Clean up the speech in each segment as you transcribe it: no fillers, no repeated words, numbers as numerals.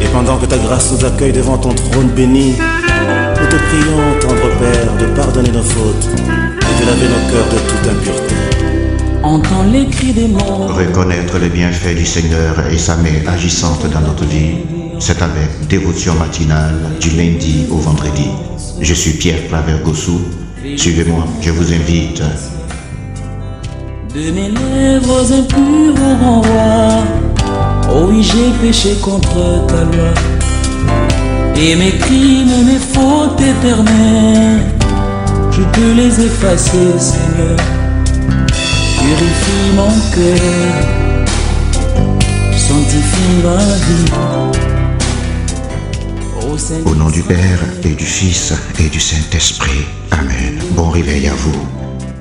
Et pendant que ta grâce nous accueille devant ton trône béni, nous te prions, tendre Père, de pardonner nos fautes et de laver nos cœurs de toute impureté. Entends les cris des morts. Reconnaître les bienfaits du Seigneur et sa main agissante dans notre vie, c'est avec dévotion matinale du lundi au vendredi. Je suis Pierre Claver Gossou. Suivez-moi, je vous invite. De mes lèvres impures au grand roi, oh oui, j'ai péché contre ta loi. Et mes crimes, mes fautes éternelles, je peux les effacer, Seigneur. Purifie mon cœur, sanctifie ma vie. Au nom du Père et du Fils et du Saint-Esprit. Amen. Bon réveil à vous.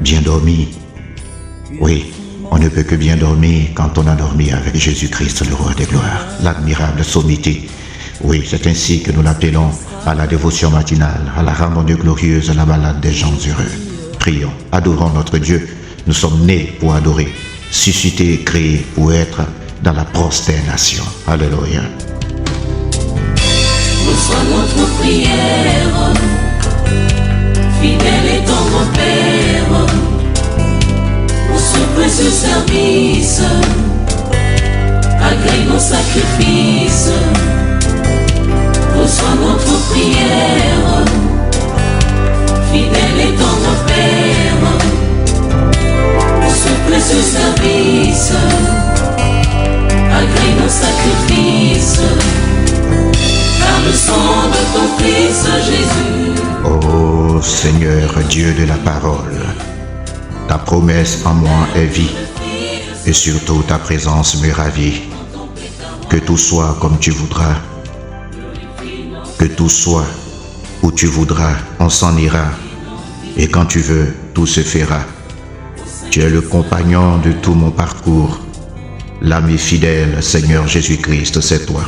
Bien dormi. Oui, on ne peut que bien dormir quand on a dormi avec Jésus-Christ, le Roi des gloires. L'admirable sommité. Oui, c'est ainsi que nous l'appelons à la dévotion matinale, à la randonnée glorieuse, à la balade des gens heureux. Prions, adorons notre Dieu. Nous sommes nés pour adorer, suscités et créés pour être dans la prosternation. Alléluia. Reçois notre prière, fidèle est ton Père, pour ce précieux service, agrée nos sacrifices. Reçois notre prière, fidèle est ton Père, pour ce précieux service, agrée nos sacrifices. Par le sang de ton Fils Jésus. Ô Seigneur Dieu de la parole, ta promesse en moi est vie, et surtout ta présence me ravit. Que tout soit comme tu voudras, que tout soit où tu voudras, on s'en ira, et quand tu veux, tout se fera. Tu es le compagnon de tout mon parcours, l'ami fidèle, Seigneur Jésus-Christ, c'est toi.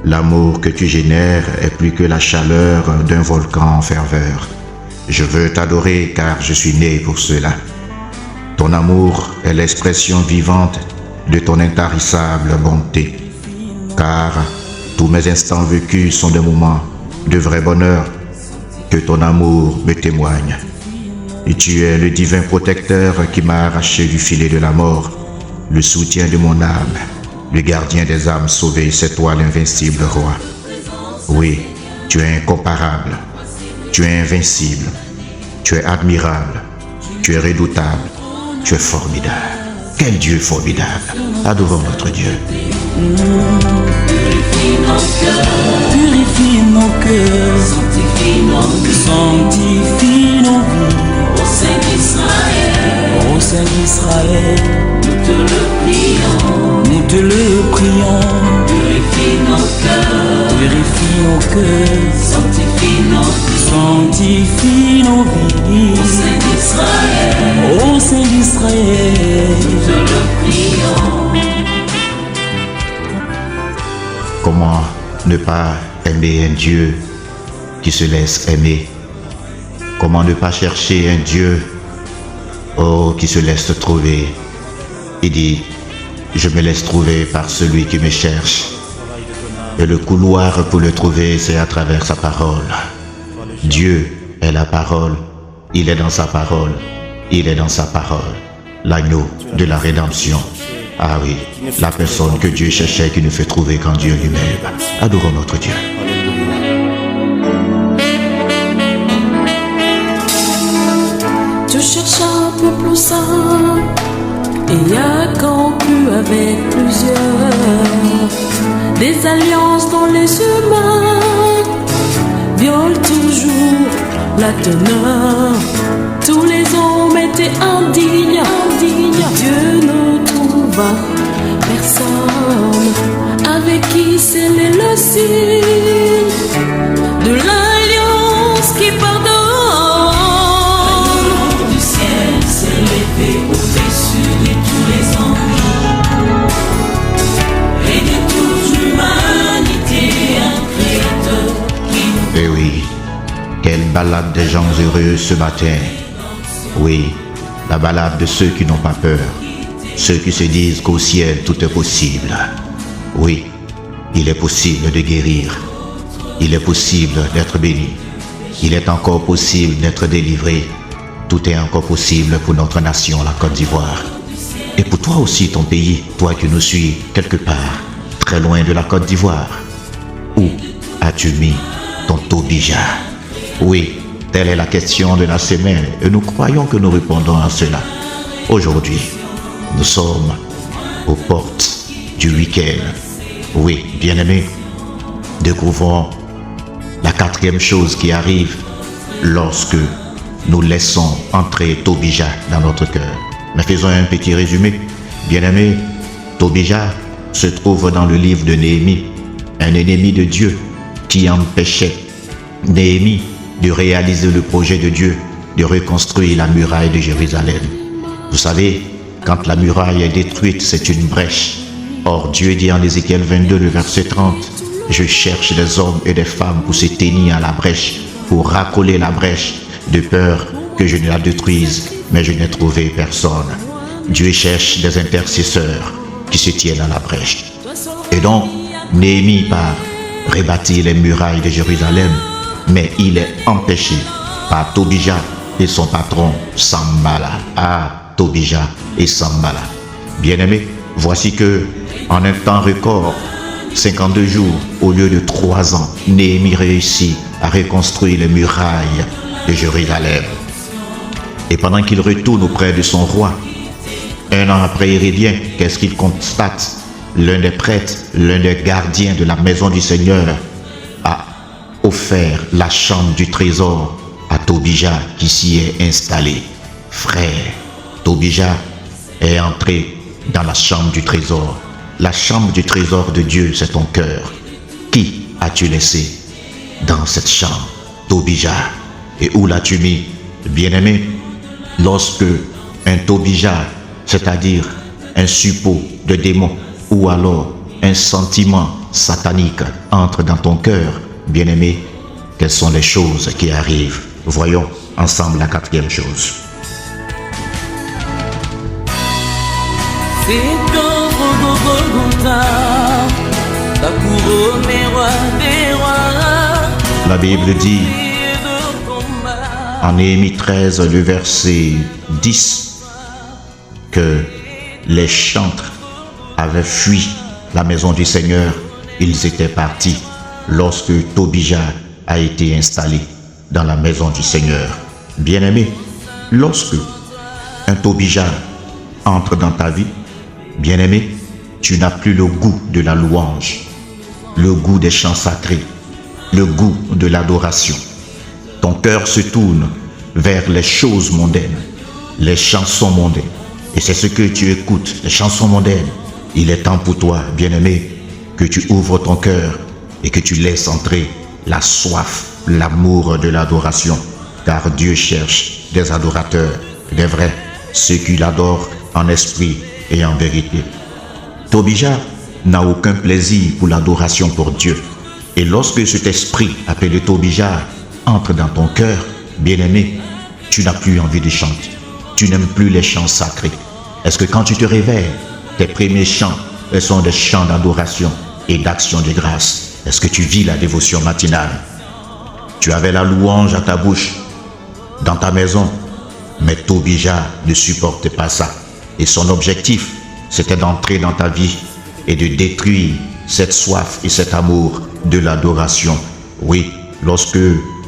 L'amour que tu génères est plus que la chaleur d'un volcan en ferveur. Je veux t'adorer car je suis né pour cela. Ton amour est l'expression vivante de ton intarissable bonté. Car tous mes instants vécus sont des moments de vrai bonheur que ton amour me témoigne. Et tu es le divin protecteur qui m'a arraché du filet de la mort, le soutien de mon âme. Le gardien des âmes sauvées, c'est toi l'invincible roi. Oui, tu es incomparable, tu es invincible, tu es admirable, tu es redoutable, tu es formidable. Quel Dieu formidable! Adorons notre Dieu. Purifie nos cœurs, Purifie nos cœurs, sanctifie nos vies, sanctifie nos vies. Ô Saint d'Israël, Ô Saint d'Israël, nous te le prions. nous te le prions. Purifie nos cœurs, Purifie nos cœurs, sanctifie nos vies, sanctifie nos vies. Ô Saint d'Israël, Ô Saint d'Israël, nous te le prions. Comment ne pas aimer un Dieu qui se laisse aimer? Comment ne pas chercher un Dieu, oh, qui se laisse trouver? Il dit, je me laisse trouver par celui qui me cherche. Et le couloir pour le trouver, c'est à travers sa parole. Dieu est la parole, il est dans sa parole, il est dans sa parole. L'agneau de la rédemption. Ah oui, la personne que Dieu cherchait qui ne fait trouver qu'en Dieu lui-même. Adorons notre Dieu. Je cherche un peu plus simple et a conclu avec plusieurs. Des alliances dont les humains violent toujours la teneur. Tous les hommes étaient indignes. Dieu ne trouva personne avec qui sceller le signe de l'alliance qui pardonne. Du ciel s'est levé au-dessus de tous les anges et de toute l'humanité, un créateur qui nous Eh oui, quelle balade des gens heureux ce matin. Oui, la ballade de ceux qui n'ont pas peur, ceux qui se disent qu'au ciel tout est possible. Oui, il est possible de guérir, il est possible d'être béni, il est encore possible d'être délivré. Tout est encore possible pour notre nation, la Côte d'Ivoire. Et pour toi aussi, ton pays, toi qui nous suis quelque part, très loin de la Côte d'Ivoire. Où as-tu mis ton Tobija? Oui, telle est la question de la semaine et nous croyons que nous répondons à cela. Aujourd'hui, nous sommes aux portes du week-end. Oui, bien-aimés, découvrons la quatrième chose qui arrive lorsque nous laissons entrer Tobija dans notre cœur. Mais faisons un petit résumé. Bien-aimés, Tobija se trouve dans le livre de Néhémie, un ennemi de Dieu qui empêchait Néhémie de réaliser le projet de Dieu, de reconstruire la muraille de Jérusalem. Vous savez, quand la muraille est détruite, c'est une brèche. Or, Dieu dit en Ézéchiel 22, le verset 30, « Je cherche des hommes et des femmes pour se tenir à la brèche, pour racoler la brèche, de peur que je ne la détruise, mais je n'ai trouvé personne. » Dieu cherche des intercesseurs qui se tiennent à la brèche. Et donc, Néhémie part rebâtir les murailles de Jérusalem, mais il est empêché par Tobija et son patron Sambala. Ah, Tobija et Sambala. Bien-aimés, voici que, en un temps record, 52 jours au lieu de 3 ans, Néhémie réussit à reconstruire les murailles de Jérusalem. Et pendant qu'il retourne auprès de son roi, un an après il revient, qu'est-ce qu'il constate? L'un des prêtres, l'un des gardiens de la maison du Seigneur a offert la chambre du trésor à Tobija qui s'y est installé. Frère, Tobija est entré dans la chambre du trésor. La chambre du trésor de Dieu, c'est ton cœur. Qui as-tu laissé dans cette chambre? Tobija. Et où l'as-tu mis? Bien-aimé, lorsque un Tobija, c'est-à-dire un suppôt de démon, ou alors un sentiment satanique entre dans ton cœur, bien-aimé, quelles sont les choses qui arrivent? Voyons ensemble la quatrième chose. C'est au Golgotha, ta couronne roi des rois. La Bible dit en Néhémie 13, le verset 10, que les chantres avaient fui la maison du Seigneur. Ils étaient partis lorsque Tobija a été installé dans la maison du Seigneur. Bien-aimé, lorsque un Tobija entre dans ta vie, bien-aimé, tu n'as plus le goût de la louange, le goût des chants sacrés, le goût de l'adoration. Ton cœur se tourne vers les choses mondaines, les chansons mondaines. Et c'est ce que tu écoutes, les chansons mondaines. Il est temps pour toi, bien-aimé, que tu ouvres ton cœur et que tu laisses entrer la soif, l'amour de l'adoration. Car Dieu cherche des adorateurs, des vrais, ceux qui l'adorent en esprit et en vérité. Tobija n'a aucun plaisir pour l'adoration pour Dieu. Et lorsque cet esprit appelé Tobija entre dans ton cœur, bien-aimé, tu n'as plus envie de chanter. Tu n'aimes plus les chants sacrés. Est-ce que quand tu te réveilles, tes premiers chants sont des chants d'adoration et d'action de grâce? Est-ce que tu vis la dévotion matinale? Tu avais la louange à ta bouche, dans ta maison, mais Tobija ne supportait pas ça. Et son objectif, c'était d'entrer dans ta vie et de détruire cette soif et cet amour de l'adoration. Oui, lorsque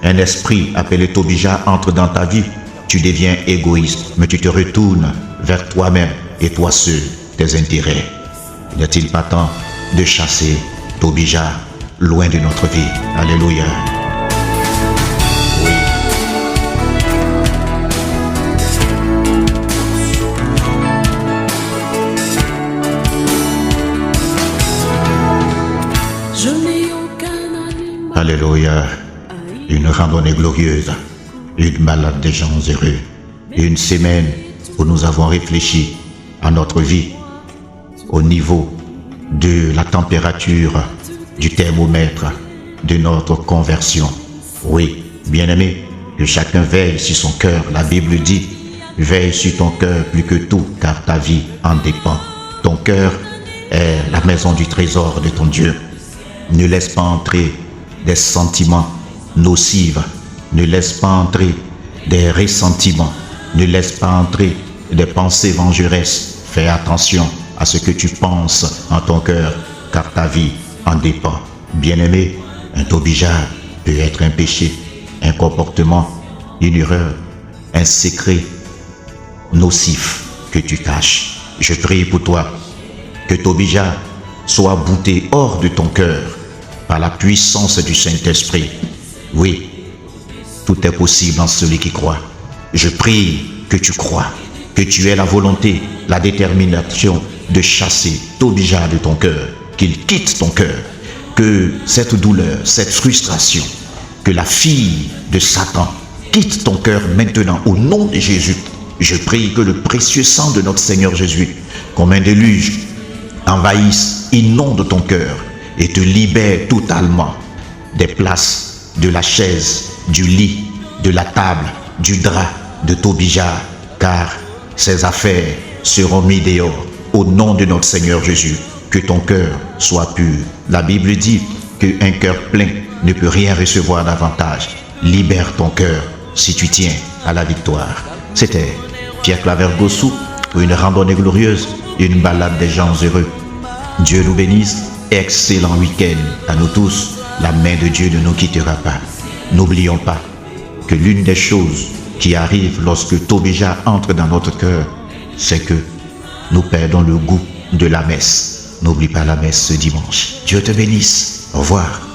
un esprit appelé Tobija entre dans ta vie, tu deviens égoïste, mais tu te retournes vers toi-même et toi seul, tes intérêts. N'est-il pas temps de chasser Tobija loin de notre vie? Alléluia. Oui. Je n'ai aucun animal. Alléluia. Une randonnée glorieuse, une balade des gens heureux, une semaine où nous avons réfléchi à notre vie au niveau de la température du thermomètre de notre conversion. Oui, bien-aimé, que chacun veille sur son cœur. La Bible dit, Veille sur ton cœur plus que tout, car ta vie en dépend. Ton cœur est la maison du trésor de ton Dieu. Ne laisse pas entrer des sentiments nocifs. Ne laisse pas entrer des ressentiments. Ne laisse pas entrer des pensées vengeresses. Fais attention à ce que tu penses en ton cœur, car ta vie en dépend. Bien-aimé, un tobijard peut être un péché, un comportement, une erreur, un secret nocif que tu caches. Je prie pour toi que tobijard soit bouté hors de ton cœur par la puissance du Saint-Esprit. Oui, tout est possible en celui qui croit. Je prie que tu crois, que tu aies la volonté, la détermination de chasser tobijard de ton cœur, qu'il quitte ton cœur, que cette douleur, cette frustration, que la fille de Satan quitte ton cœur maintenant au nom de Jésus. Je prie que le précieux sang de notre Seigneur Jésus, comme un déluge, envahisse, inonde ton cœur et te libère totalement des places de la chaise, du lit, de la table, du drap, de tobijard, car ces affaires seront mises dehors au nom de notre Seigneur Jésus. Que ton cœur soit pur. La Bible dit qu'un cœur plein ne peut rien recevoir davantage. Libère ton cœur si tu tiens à la victoire. C'était Pierre Claver Gossou pour une randonnée glorieuse et une balade des gens heureux. Dieu nous bénisse. Excellent week-end à nous tous. La main de Dieu ne nous quittera pas. N'oublions pas que l'une des choses qui arrive lorsque tobijard entre dans notre cœur, c'est que nous perdons le goût de la messe. N'oublie pas la messe ce dimanche. Dieu te bénisse. Au revoir.